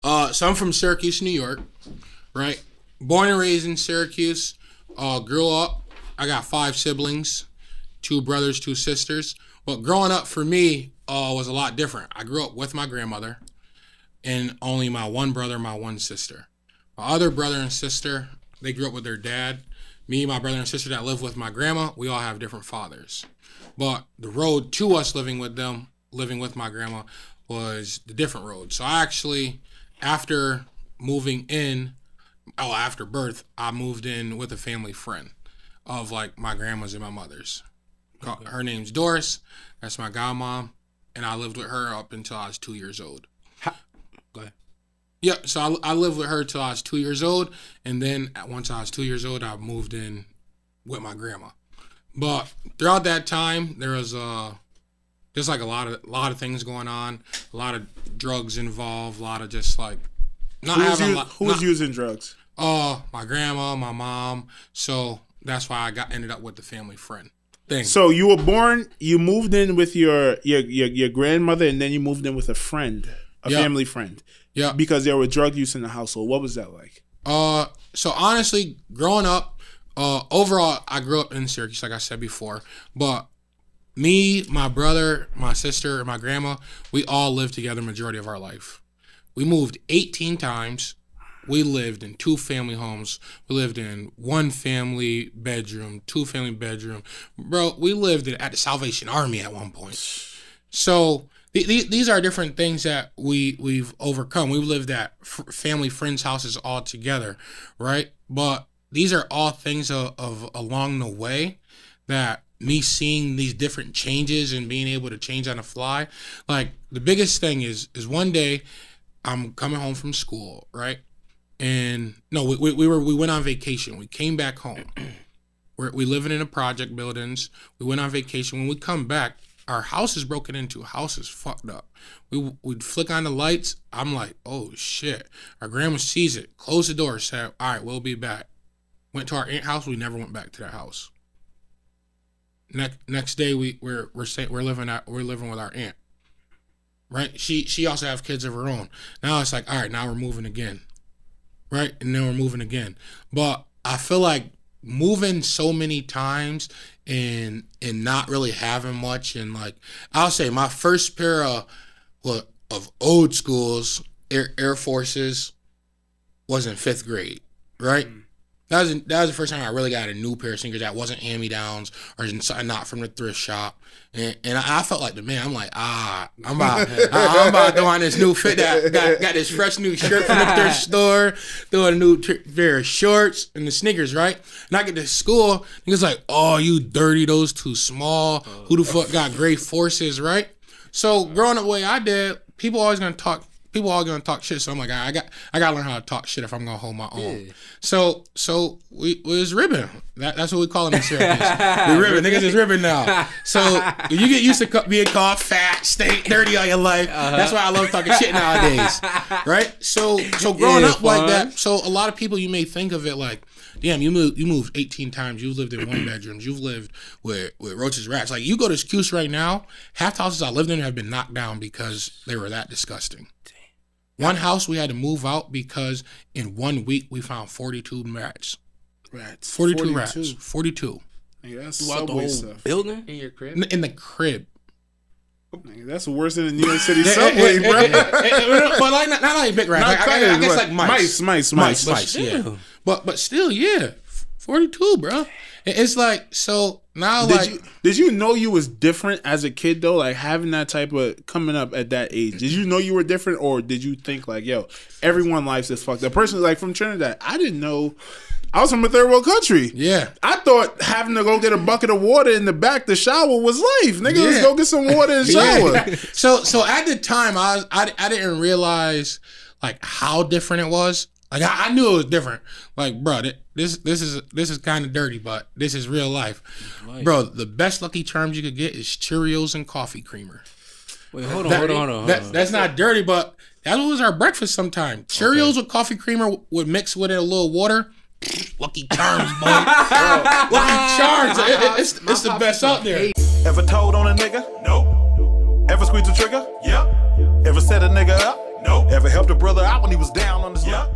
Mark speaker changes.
Speaker 1: So I'm from Syracuse, New York, right? Born and raised in Syracuse. Grew up. I got 5 siblings, 2 brothers, 2 sisters. But growing up for me was a lot different. I grew up with my grandmother and only my one brother, my one sister. My other brother and sister, they grew up with their dad. Me, my brother and sister that live with my grandma, we all have different fathers. But the road to us living with them, living with my grandma, was the different road. So I actually, after moving in, after birth, I moved in with a family friend of like my grandma's and my mother's. Okay. Her name's Doris. That's my godmom. And I lived with her up until I was 2 years old.
Speaker 2: Go ahead.
Speaker 1: Yeah, so I lived with her till I was 2 years old. And then once I was 2 years old, I moved in with my grandma. But throughout that time, there was just like a lot of things going on, a lot of drugs involved, a lot of just like
Speaker 3: who was using drugs?
Speaker 1: My grandma, my mom. So that's why I ended up with the family friend thing.
Speaker 3: So you were born, you moved in with your grandmother, and then you moved in with a friend, family friend.
Speaker 1: Yeah.
Speaker 3: Because there were drug use in the household. What was that like?
Speaker 1: So honestly, growing up, overall, I grew up in Syracuse, like I said before, but me, my brother, my sister, and my grandma, we all lived together majority of our life. We moved 18 times. We lived in 2 family homes. We lived in 1 family bedroom, 2 family bedroom. Bro, we lived at the Salvation Army at one point. So these are different things that we've overcome. We've lived at family friends' houses all together, right? But these are all things of along the way that me seeing these different changes and being able to change on the fly. Like the biggest thing is one day I'm coming home from school, right? And no, we went on vacation. We came back home. We living in the project buildings. We went on vacation. When we come back, our house is broken into. House is fucked up. We'd flick on the lights. I'm like, oh shit. Our grandma sees it. Closed the door. Said, all right, we'll be back. Went to our aunt's house. We never went back to that house. Next day we're living with our aunt. Right? She also have kids of her own. Now it's like, all right, now we're moving again. Right? And then we're moving again. But I feel like moving so many times and not really having much, and like I'll say my first pair of old schools, Air Forces, was in 5th grade, right? That was the first time I really got a new pair of sneakers that wasn't hand-me-downs or not from the thrift shop. And I felt like the man. I'm like, I'm about to throw on this new fit that got this fresh new shirt from the thrift store, throw a new pair of shorts and the sneakers, right? And I get to school, niggas like, oh, you dirty, those too small. Who the fuck got gray Forces, right? So growing up the way I did, people always gonna talk shit. So I'm like, I gotta learn how to talk shit if I'm gonna hold my own. Yeah. So we was ribbing. That's what we call them in Syracuse. We ribbing. Niggas is ribbing now. So you get used to being called fat, stink, dirty all your life. That's why I love talking shit nowadays, right? So growing up like that. So a lot of people, you may think of it like, damn, you moved 18 times. You've lived in 1 bedrooms. You've lived with roaches, rats. Like you go to Syracuse right now, half the houses I lived in have been knocked down because they were that disgusting. One house we had to move out because in 1 week we found 42 rats. 42 rats. 42.
Speaker 3: Nigga, that's
Speaker 2: throughout the whole
Speaker 3: stuff.
Speaker 2: Building? In your crib?
Speaker 1: In the crib.
Speaker 3: Nigga, that's worse than the New York City subway, bro.
Speaker 1: But like not like big rats. I guess like mice. Yeah. But still, yeah. 42, bro. It's like, so now
Speaker 3: did you know you was different as a kid though? Like having that type of coming up at that age. Did you know you were different, or did you think like, yo, everyone's life is fucked up? Personally, like from Trinidad, I didn't know. I was from a third world country. Yeah. I thought having to go get a bucket of water in the back to shower was life. Nigga, let's go get some water and shower.
Speaker 1: Yeah. So at the time I didn't realize like how different it was. Like I knew it was different. Like, bro, this is kind of dirty, but this is real life. Bro, the best Lucky Charms you could get is Cheerios and coffee creamer.
Speaker 2: Wait, hold on.
Speaker 1: That's not dirty, but that was our breakfast sometimes. Cheerios with coffee creamer would mix with it a little water. Lucky Charms, boy. Lucky Charms. It's the best out there.
Speaker 4: Ever told on a nigga? No. Ever squeezed a trigger? Yeah. Ever set a nigga up? No. Ever Ever helped a brother out when he was down on his luck?